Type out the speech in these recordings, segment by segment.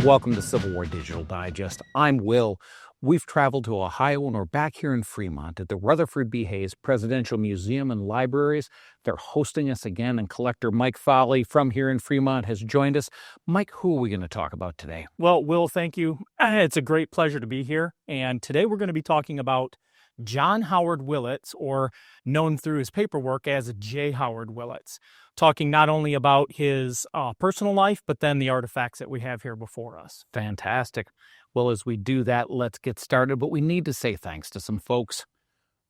Welcome to Civil War Digital Digest. I'm Will. We've traveled to Ohio and we're back here in Fremont at the Rutherford B. Hayes Presidential Museum and Libraries. They're hosting us again, and collector Mike Fahle from here in Fremont has joined us. Mike, who are we going to talk about today? Well, Will, thank you. It's a great pleasure to be here. And today we're going to be talking about John Howard Willets, or known through his paperwork as J. Howard Willets, talking not only about his personal life, but then the artifacts that we have here before us. Fantastic. Well, as we do that, let's get started, but we need to say thanks to some folks.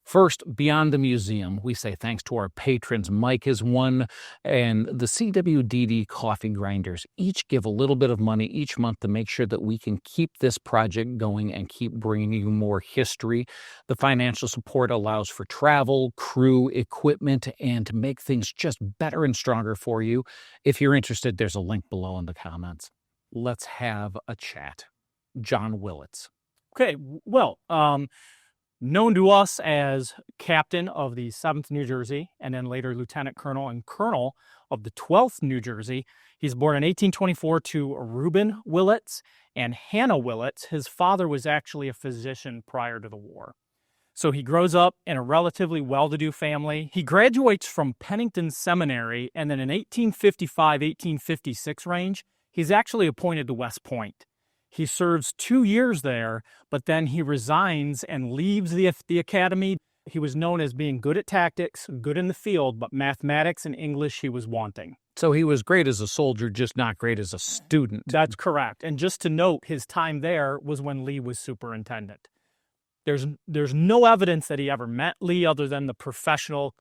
First, beyond the museum, we say thanks to our patrons. Mike is one, and the CWDD Coffee Grinders each give a little bit of money each month to make sure that we can keep this project going and keep bringing you more history. The financial support allows for travel, crew, equipment, and to make things just better and stronger for you. If you're interested, there's a link below in the comments. Let's have a chat. John Willets. Okay, well, known to us as captain of the 7th New Jersey, and then later lieutenant colonel and colonel of the 12th New Jersey. He's born in 1824 to Reuben Willets and Hannah Willets. His father was actually a physician prior to the war. So he grows up in a relatively well-to-do family. He graduates from Pennington Seminary, and then in 1855-1856 range, he's actually appointed to West Point. He serves 2 years there, but then he resigns and leaves the academy. He was known as being good at tactics, good in the field, but mathematics and English he was wanting. So he was great as a soldier, just not great as a student. That's correct. And just to note, his time there was when Lee was superintendent. There's no evidence that he ever met Lee other than the professional,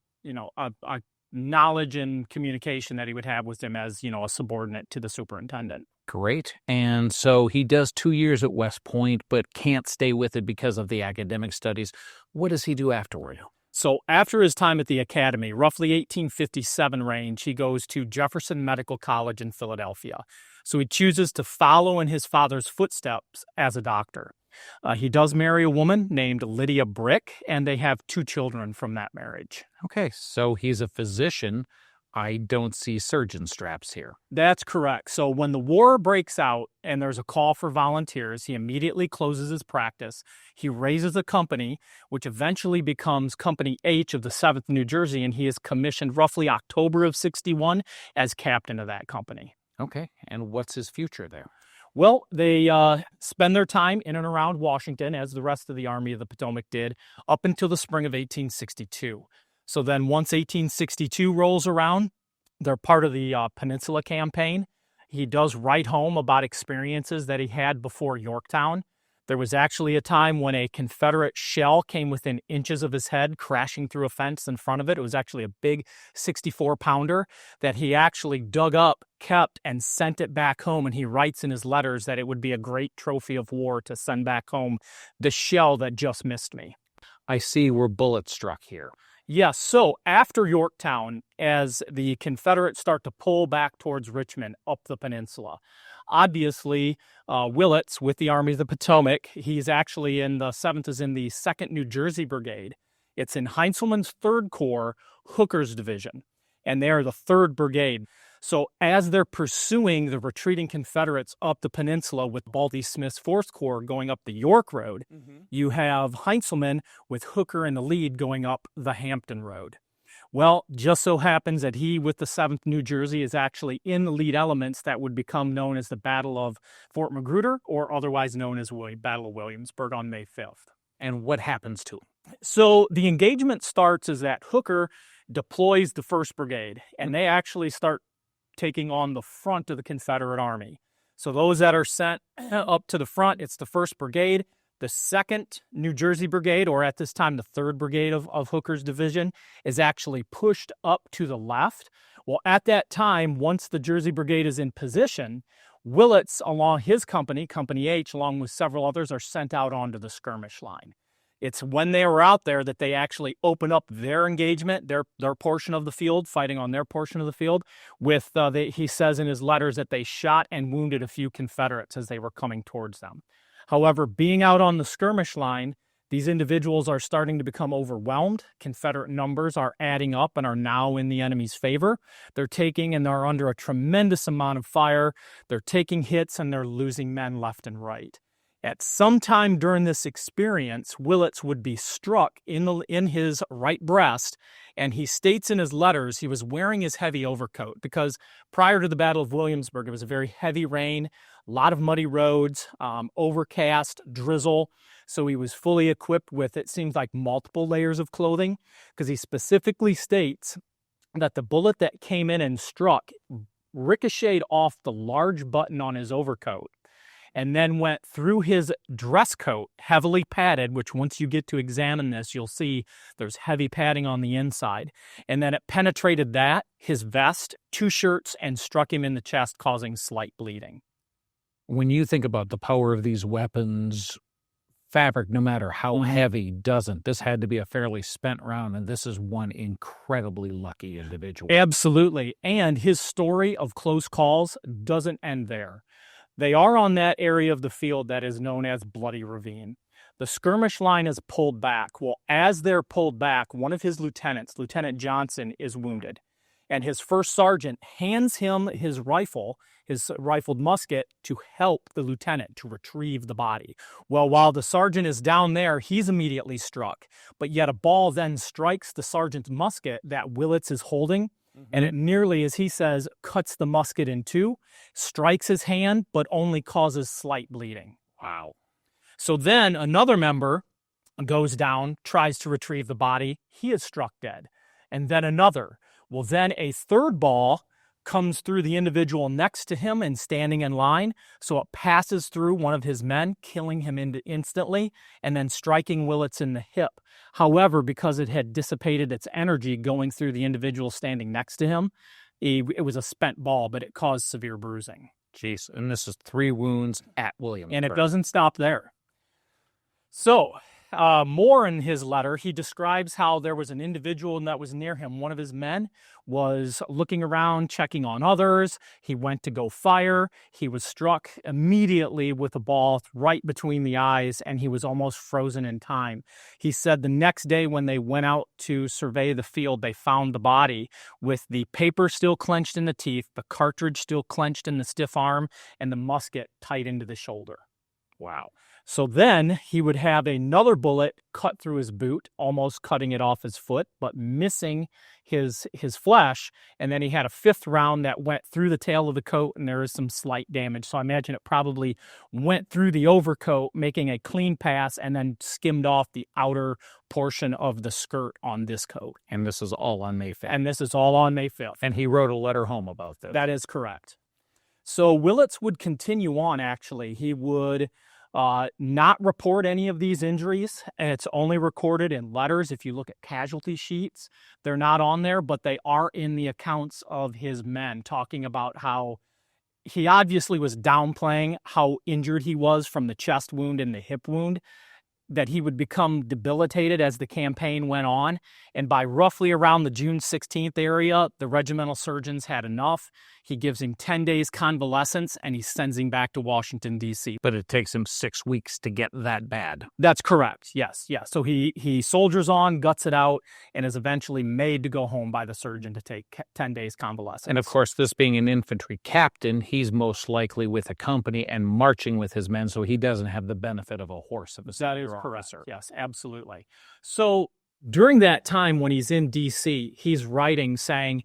knowledge and communication that he would have with him as, a subordinate to the superintendent. Great. And so he does 2 years at West Point, but can't stay with it because of the academic studies. What does he do afterward? So after his time at the academy, roughly 1857 range, he goes to Jefferson Medical College in Philadelphia. So he chooses to follow in his father's footsteps as a doctor. He does marry a woman named Lydia Brick, and they have 2 children from that marriage. Okay, so he's a physician. I don't see surgeon straps here. That's correct. So when the war breaks out and there's a call for volunteers, he immediately closes his practice. He raises a company, which eventually becomes Company H of the 7th New Jersey, and he is commissioned roughly October of 61 as captain of that company. Okay, and what's his future there? Well, they spend their time in and around Washington, as the rest of the Army of the Potomac did, up until the spring of 1862. So then once 1862 rolls around, they're part of the Peninsula campaign. He does write home about experiences that he had before Yorktown. There was actually a time when a Confederate shell came within inches of his head, crashing through a fence in front of it. It was actually a big 64-pounder that he actually dug up, kept, and sent it back home. And he writes in his letters that it would be a great trophy of war to send back home the shell that just missed me. I see we're bullet struck here. Yes, so after Yorktown, as the Confederates start to pull back towards Richmond up the peninsula, obviously Willets with the Army of the Potomac, he's actually in the 7th is in the 2nd New Jersey Brigade. It's in Heintzelman's 3rd Corps, Hooker's Division, and they are the 3rd Brigade. So as they're pursuing the retreating Confederates up the peninsula with Baldy Smith's 4th Corps going up the York Road, you have Heintzelman with Hooker in the lead going up the Hampton Road. Well, just so happens that he, with the 7th New Jersey, is actually in the lead elements that would become known as the Battle of Fort Magruder, or otherwise known as Battle of Williamsburg on May 5th. And what happens to him? So the engagement starts as that Hooker deploys the 1st Brigade, and they actually start taking on the front of the Confederate Army. So those that are sent up to the front, it's the 1st Brigade, the 2nd New Jersey Brigade, or at this time the 3rd Brigade of Hooker's division, is actually pushed up to the left. Well, at that time, once the Jersey Brigade is in position, Willets, along his company, Company H, along with several others, are sent out onto the skirmish line. It's when they were out there that they actually open up their engagement, their portion of the field, fighting on their portion of the field. With he says in his letters that they shot and wounded a few Confederates as they were coming towards them. However, being out on the skirmish line, These individuals are starting to become overwhelmed. Confederate numbers are adding up and are now in the enemy's favor. They're taking and they're under a tremendous amount of fire. They're taking hits and they're losing men left and right. At some time during this experience, Willets would be struck in his right breast, and he states in his letters he was wearing his heavy overcoat because prior to the Battle of Williamsburg, it was a very heavy rain, a lot of muddy roads, overcast, drizzle. So he was fully equipped with, it seems like, multiple layers of clothing, because he specifically states that the bullet that came in and struck ricocheted off the large button on his overcoat and then went through his dress coat, heavily padded, which once you get to examine this, you'll see there's heavy padding on the inside. And then it penetrated that, his vest, 2 shirts, and struck him in the chest, causing slight bleeding. When you think about the power of these weapons, fabric, no matter how heavy, doesn't. This had to be a fairly spent round, and this is one incredibly lucky individual. Absolutely. And his story of close calls doesn't end there. They are on that area of the field that is known as Bloody Ravine. The skirmish line is pulled back. Well, as they're pulled back, one of his lieutenants, Lieutenant Johnson, is wounded. And his first sergeant hands him his rifled musket, to help the lieutenant to retrieve the body. Well, while the sergeant is down there, he's immediately struck. But yet a ball then strikes the sergeant's musket that Willets is holding, and it nearly, as he says, cuts the musket in 2, strikes his hand, but only causes slight bleeding. Wow. So then another member goes down, tries to retrieve the body. He is struck dead. And then another. Well, then a third ball comes through the individual next to him and standing in line. So it passes through one of his men, killing him instantly, and then striking Willets in the hip. However, because it had dissipated its energy going through the individual standing next to him, it was a spent ball, but it caused severe bruising. Jeez, and this is 3 wounds at Williamsburg. And it doesn't stop there. So, more in his letter, he describes how there was an individual that was near him. One of his men was looking around, checking on others. He went to go fire. He was struck immediately with a ball right between the eyes, and he was almost frozen in time. He said the next day when they went out to survey the field, they found the body with the paper still clenched in the teeth, the cartridge still clenched in the stiff arm, and the musket tight into the shoulder. Wow. So then he would have another bullet cut through his boot, almost cutting it off his foot, but missing his flesh. And then he had a 5th round that went through the tail of the coat, and there is some slight damage. So I imagine it probably went through the overcoat, making a clean pass, and then skimmed off the outer portion of the skirt on this coat. And this is all on May 5th. And this is all on May 5th. And he wrote a letter home about this. That is correct. So Willets would continue on, actually. He would not report any of these injuries. It's only recorded in letters. If you look at casualty sheets, they're not on there, but they are in the accounts of his men, talking about how he obviously was downplaying how injured he was from the chest wound and the hip wound, that he would become debilitated as the campaign went on. And by roughly around the June 16th area, the regimental surgeons had enough. He gives him 10 days convalescence, and he sends him back to Washington, D.C. But it takes him 6 weeks to get that bad. That's correct, yes. So he soldiers on, guts it out, and is eventually made to go home by the surgeon to take 10 days convalescence. And of course, this being an infantry captain, he's most likely with a company and marching with his men, so he doesn't have the benefit of a horse of a That is officer. correct. Yes, absolutely. So during that time when he's in D.C., he's writing saying,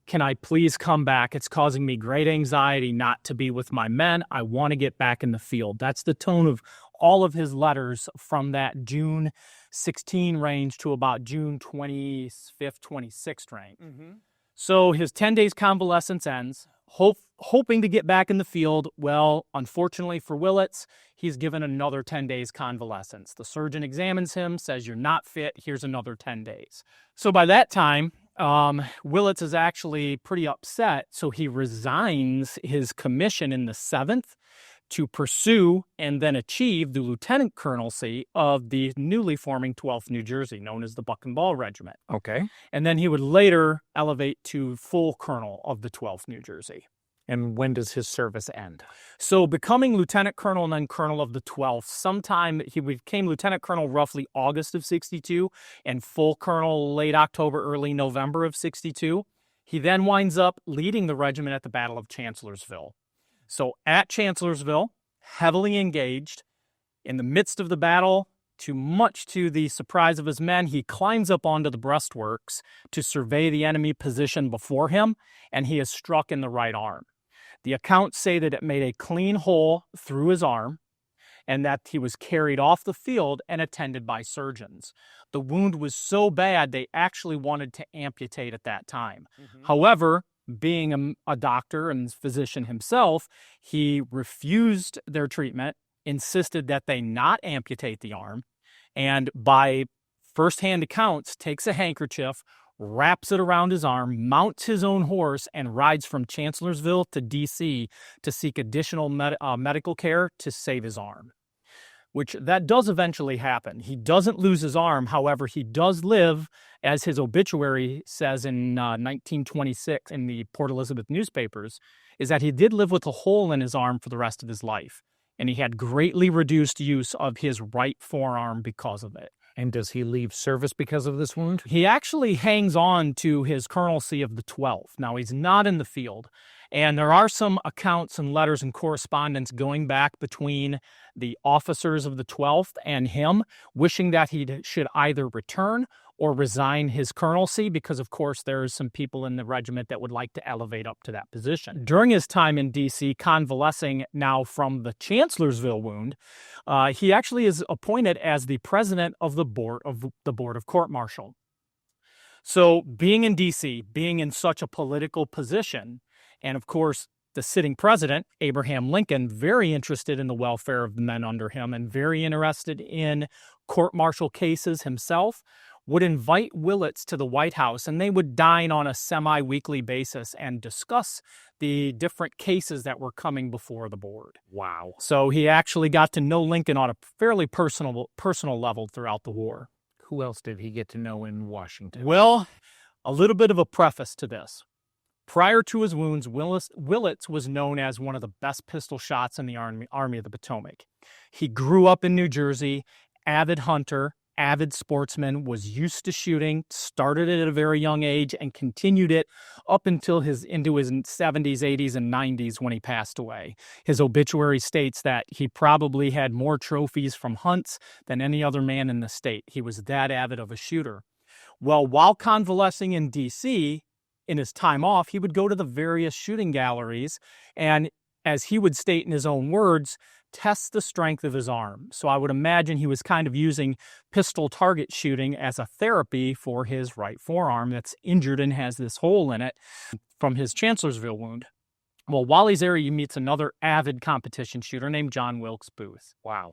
"Can I please come back? It's causing me great anxiety not to be with my men. I want to get back in the field." That's the tone of all of his letters from that June 16 range to about June 25th, 26th range. So his 10 days convalescence ends, hoping to get back in the field. Well, unfortunately for Willets, he's given another 10 days convalescence. The surgeon examines him, says, "You're not fit. Here's another 10 days. So by that time, Willets is actually pretty upset. So he resigns his commission in the 7th to pursue and then achieve the lieutenant colonelcy of the newly forming 12th New Jersey, known as the Buck and Ball Regiment. Okay. And then he would later elevate to full colonel of the 12th New Jersey. And when does his service end? So becoming lieutenant colonel and then colonel of the 12th, sometime he became lieutenant colonel roughly August of 62 and full colonel late October, early November of 62. He then winds up leading the regiment at the Battle of Chancellorsville. So at Chancellorsville, heavily engaged, in the midst of the battle, much to the surprise of his men, he climbs up onto the breastworks to survey the enemy position before him, and he is struck in the right arm. The accounts say that it made a clean hole through his arm and that he was carried off the field and attended by surgeons. The wound was so bad they actually wanted to amputate at that time. However, being a doctor and physician himself, he refused their treatment, insisted that they not amputate the arm, and by firsthand accounts, takes a handkerchief, wraps it around his arm, mounts his own horse, and rides from Chancellorsville to D.C. to seek additional medical care to save his arm, which that does eventually happen. He doesn't lose his arm. However, he does live, as his obituary says in 1926 in the Port Elizabeth newspapers, is that he did live with a hole in his arm for the rest of his life, and he had greatly reduced use of his right forearm because of it. And does he leave service because of this wound? He actually hangs on to his colonelcy of the 12th. Now, he's not in the field, and there are some accounts and letters and correspondence going back between the officers of the 12th and him, wishing that he should either return or resign his colonelcy because, of course, there's some people in the regiment that would like to elevate up to that position. During his time in D.C., convalescing now from the Chancellorsville wound, he actually is appointed as the president of the board of court-martial. So being in D.C., being in such a political position, and of course, the sitting president, Abraham Lincoln, very interested in the welfare of the men under him and very interested in court-martial cases himself, would invite Willets to the White House, and they would dine on a semi-weekly basis and discuss the different cases that were coming before the board. Wow. So he actually got to know Lincoln on a fairly personal level throughout the war. Who else did he get to know in Washington? Well, a little bit of a preface to this. Prior to his wounds, Willets was known as one of the best pistol shots in the Army of the Potomac. He grew up in New Jersey, avid hunter, avid sportsman, was used to shooting, started it at a very young age, and continued it up until into his 70s, 80s, and 90s when he passed away. His obituary states that he probably had more trophies from hunts than any other man in the state. He was that avid of a shooter. Well, while convalescing in D.C., in his time off, he would go to the various shooting galleries and, as he would state in his own words, test the strength of his arm. So I would imagine he was kind of using pistol target shooting as a therapy for his right forearm that's injured and has this hole in it from his Chancellorsville wound. Well, while he's there, he meets another avid competition shooter named John Wilkes Booth. Wow.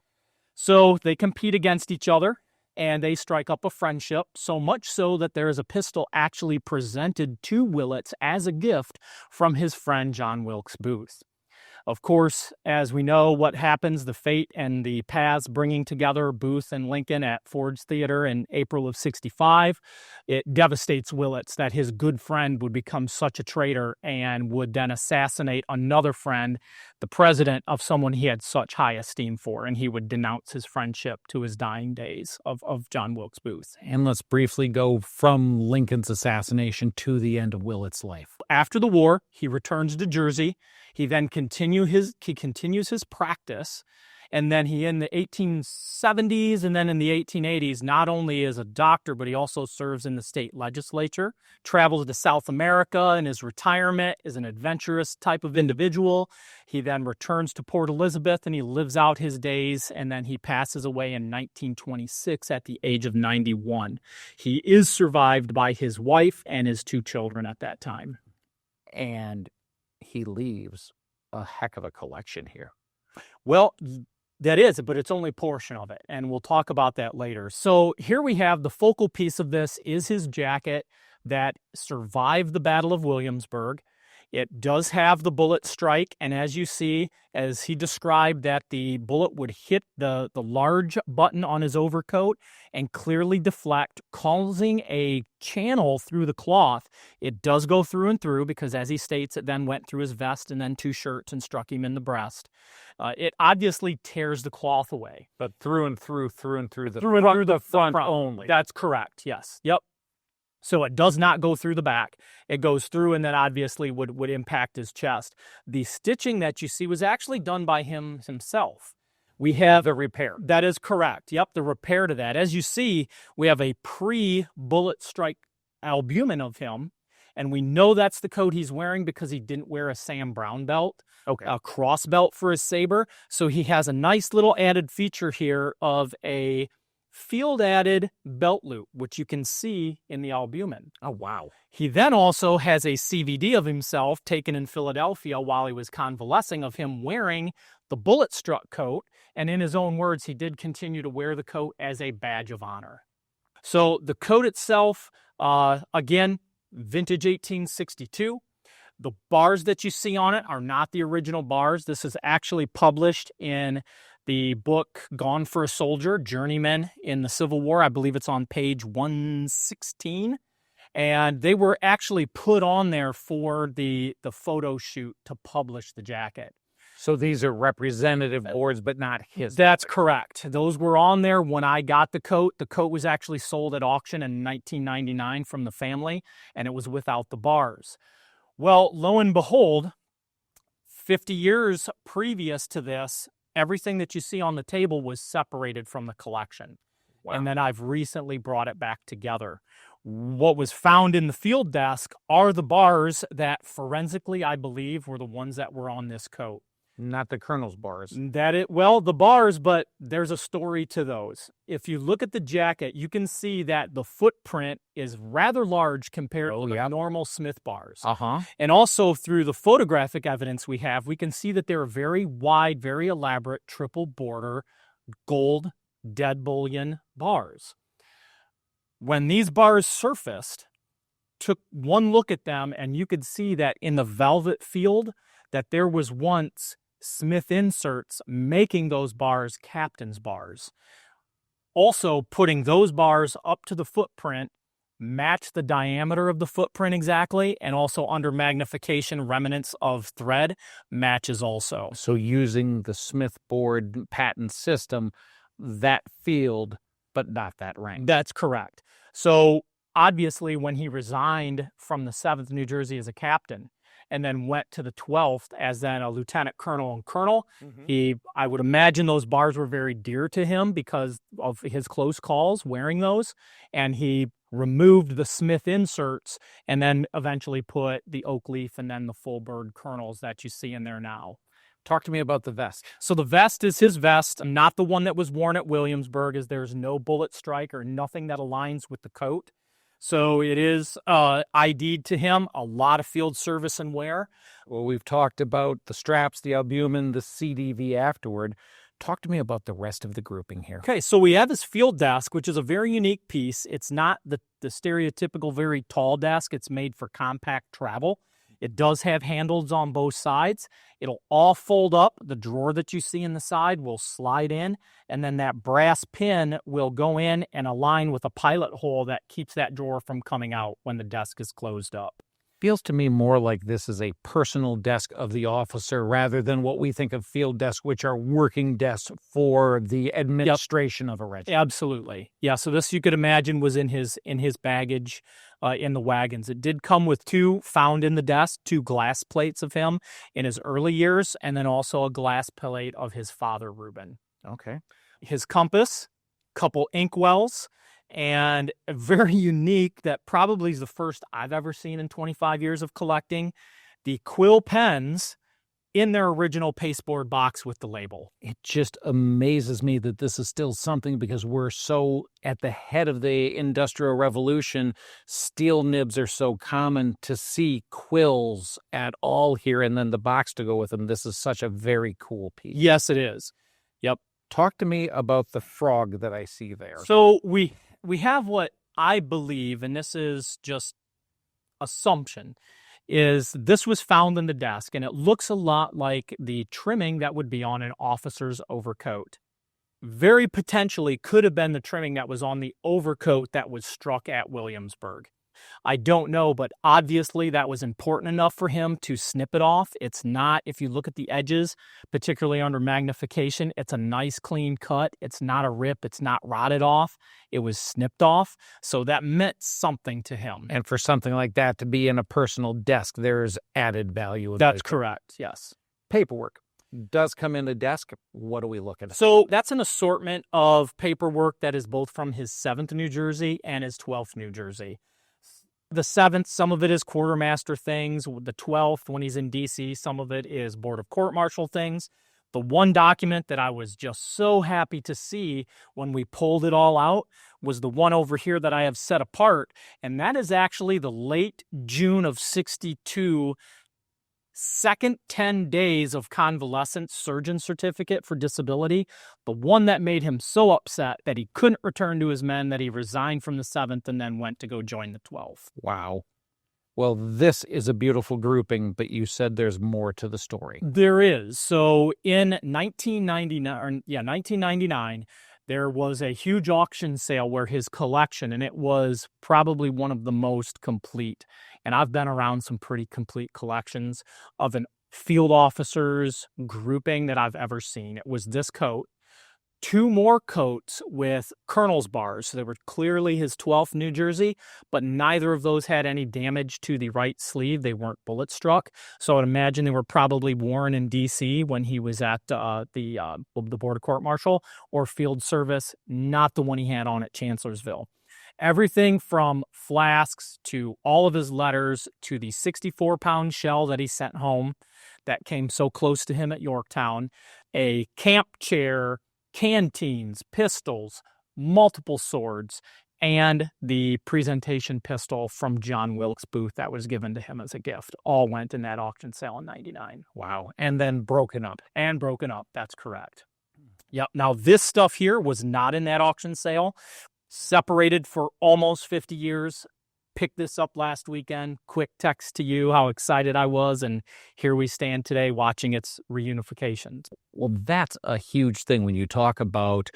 So they compete against each other, and they strike up a friendship, so much so that there is a pistol actually presented to Willets as a gift from his friend John Wilkes Booth. Of course, as we know what happens, the fate and the paths bringing together Booth and Lincoln at Ford's Theater in April of 65, it devastates Willets that his good friend would become such a traitor and would then assassinate another friend, the president of someone he had such high esteem for, and he would denounce his friendship to his dying days of John Wilkes Booth. And let's briefly go from Lincoln's assassination to the end of Willets' life. After the war, he returns to Jersey. He then continues his practice, and then he, in the 1870s and then in the 1880s, not only is a doctor, but he also serves in the state legislature, travels to South America in his retirement, is an adventurous type of individual. He then returns to Port Elizabeth, and he lives out his days, and then he passes away in 1926 at the age of 91. He is survived by his wife and his 2 children at that time. And he leaves a heck of a collection here. Well, that is, but it's only a portion of it, and we'll talk about that later. So here we have the focal piece of this is his jacket that survived the Battle of Williamsburg. It does have the bullet strike, and as you see, as he described, that the bullet would hit the large button on his overcoat and clearly deflect, causing a channel through the cloth. It does go through and through because, as he states, it then went through his vest and then 2 shirts and struck him in the breast. It obviously tears the cloth away. But through and through the Through the front only. That's correct, yes. Yep. So it does not go through the back. It goes through and then obviously would impact his chest. The stitching that you see was actually done by him himself. We have the repair. That is correct. Yep, the repair to that. As you see, we have a pre-bullet strike albumen of him, and we know that's the coat he's wearing because he didn't wear a Sam Brown belt, a cross belt for his saber. So he has a nice little added feature here of a field-added belt loop, which you can see in the albumen. Oh, wow. He then also has a CVD of himself taken in Philadelphia while he was convalescing of him wearing the bullet struck coat, and in his own words, he did continue to wear the coat as a badge of honor. So the coat itself, again, vintage 1862. The bars that you see on it are not the original bars. This is actually published in the book Gone for a Soldier, Journeyman in the Civil War. I believe it's on page 116. And they were actually put on there for the photo shoot to publish the jacket. So these are representative boards, but not his. That's correct. Those were on there when I got the coat. The coat was actually sold at auction in 1999 from the family, and it was without the bars. Well, lo and behold, 50 years previous to this, everything that you see on the table was separated from the collection. Wow. And then I've recently brought it back together. What was found in the field desk are the bars that forensically, I believe, were the ones that were on this coat. Not the colonel's bars. Well, the bars, but there's a story to those. If you look at the jacket, you can see that the footprint is rather large compared to the normal Smith bars. And also through the photographic evidence we have, we can see that they're very wide, very elaborate triple border gold dead bullion bars. When these bars surfaced, took one look at them, and you could see that in the velvet field that there was once Smith inserts making those bars captain's bars. Also putting those bars up to the footprint, match the diameter of the footprint exactly, and also under magnification remnants of thread matches also. So using the Smith board patent system, that field, but not that rank. That's correct. So obviously when he resigned from the 7th New Jersey as a captain, and then went to the 12th as then a lieutenant colonel and colonel. I would imagine those bars were very dear to him because of his close calls wearing those. And he removed the Smith inserts and then eventually put the oak leaf and then the full bird kernels that you see in there now. Talk to me about the vest. So the vest is his vest, not the one that was worn at Williamsburg, as there's no bullet strike or nothing that aligns with the coat. So it is ID'd to him, a lot of field service and wear. Well, we've talked about the straps, the albumen, the CDV afterward. Talk to me about the rest of the grouping here. Okay, so we have his field desk, which is a very unique piece. It's not the stereotypical very tall desk. It's made for compact travel. It does have handles on both sides. It'll all fold up. The drawer that you see in the side will slide in, and then that brass pin will go in and align with a pilot hole that keeps that drawer from coming out when the desk is closed up. Feels to me more like this is a personal desk of the officer rather than what we think of field desks, which are working desks for the administration of a regiment. Absolutely. Yeah, so this you could imagine was in his baggage in the wagons. It did come with found in the desk, 2 glass plates of him in his early years, and then also a glass plate of his father, Reuben. Okay. His compass, couple inkwells, and very unique that probably is the first I've ever seen in 25 years of collecting, the quill pens in their original pasteboard box with the label. It just amazes me that this is still something because we're so at the head of the Industrial Revolution. Steel nibs are so common. To see quills at all here and then the box to go with them, this is such a very cool piece. Yes, it is. Yep. Talk to me about the frog that I see there. So we have what I believe, and this is just assumption, is this was found in the desk, and it looks a lot like the trimming that would be on an officer's overcoat. Very potentially could have been the trimming that was on the overcoat that was struck at Williamsburg. I don't know, but obviously that was important enough for him to snip it off. It's not, if you look at the edges, particularly under magnification, it's a nice clean cut. It's not a rip. It's not rotted off. It was snipped off. So that meant something to him. And for something like that to be in a personal desk, there's added value. That's correct, yes. Paperwork does come in a desk. What are we looking at? So that's an assortment of paperwork that is both from his 7th New Jersey and his 12th New Jersey. The 7th, some of it is quartermaster things. The 12th, when he's in D.C., some of it is Board of Court-Martial things. The one document that I was just so happy to see when we pulled it all out was the one over here that I have set apart, and that is actually the late June of '62 second 10 days of convalescence surgeon certificate for disability, the one that made him so upset that he couldn't return to his men, that he resigned from the 7th and then went to go join the 12th. Wow. Well, this is a beautiful grouping, but you said there's more to the story. There is. So in 1999, there was a huge auction sale where his collection, and it was probably one of the most complete. And I've been around some pretty complete collections of an field officer's grouping that I've ever seen. It was this coat, 2 more coats with colonel's bars. So they were clearly his 12th New Jersey, but neither of those had any damage to the right sleeve. They weren't bullet struck. So I'd imagine they were probably worn in D.C. when he was at the Board of Court-Martial or field service, not the one he had on at Chancellorsville. Everything from flasks to all of his letters to the 64-pound shell that he sent home that came so close to him at Yorktown, a camp chair, canteens, pistols, multiple swords, and the presentation pistol from John Wilkes Booth that was given to him as a gift. All went in that auction sale in '99. Wow. And then broken up. And broken up. That's correct. Yep. Now, this stuff here was not in that auction sale. Separated for almost 50 years. Picked this up last weekend. Quick text to you how excited I was, and here we stand today watching its reunification. Well, that's a huge thing when you talk about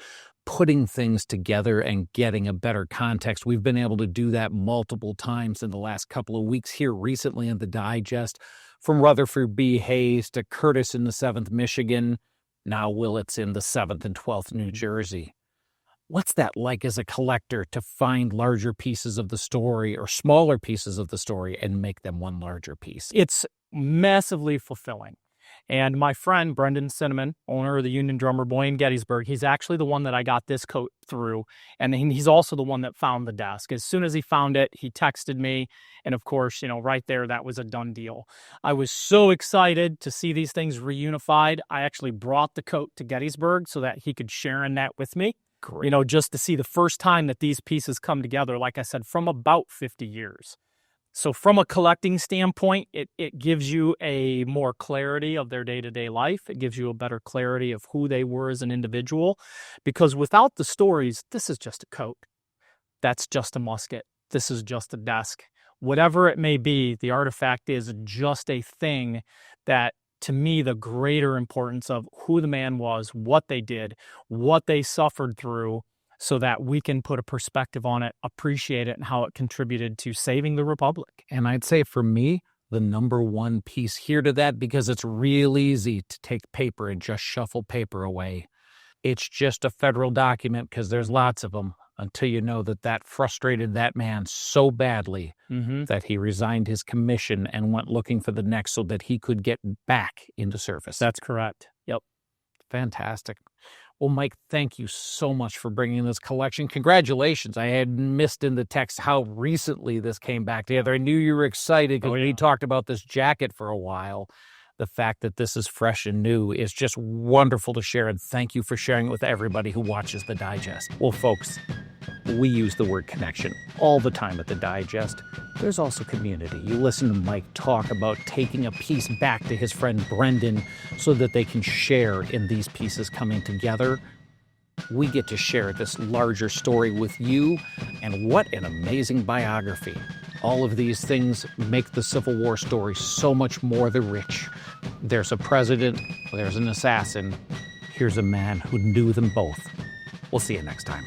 putting things together and getting a better context. We've been able to do that multiple times in the last couple of weeks here recently in the digest, from Rutherford B. Hayes to Curtis in the 7th Michigan, now Willets in the 7th and 12th New Jersey. What's that like as a collector to find larger pieces of the story or smaller pieces of the story and make them one larger piece? It's massively fulfilling. And my friend, Brendan Cinnamon, owner of the Union Drummer Boy in Gettysburg, he's actually the one that I got this coat through. And he's also the one that found the desk. As soon as he found it, he texted me. And of course, right there, that was a done deal. I was so excited to see these things reunified. I actually brought the coat to Gettysburg so that he could share in that with me. Great. Just to see the first time that these pieces come together, like I said, from about 50 years. So from a collecting standpoint, it gives you a more clarity of their day-to-day life. It gives you a better clarity of who they were as an individual. Because without the stories, this is just a coat. That's just a musket. This is just a desk. Whatever it may be, the artifact is just a thing that, to me, the greater importance of who the man was, what they did, what they suffered through, so that we can put a perspective on it, appreciate it, and how it contributed to saving the Republic. And I'd say for me, the number one piece here to that, because it's real easy to take paper and just shuffle paper away. It's just a federal document because there's lots of them, until you know that frustrated that man so badly that he resigned his commission and went looking for the next so that he could get back into service. That's correct. Yep. Fantastic. Well, Mike, thank you so much for bringing this collection. Congratulations. I had missed in the text how recently this came back together. I knew you were excited because we talked about this jacket for a while. The fact that this is fresh and new is just wonderful to share, and thank you for sharing it with everybody who watches the digest. Well, folks, we use the word connection all the time at the digest. There's also community. You listen to Mike talk about taking a piece back to his friend Brendan so that they can share in these pieces coming together. We get to share this larger story with you, and what an amazing biography. All of these things make the Civil War story so much more than rich. There's a president, there's an assassin. Here's a man who knew them both. We'll see you next time.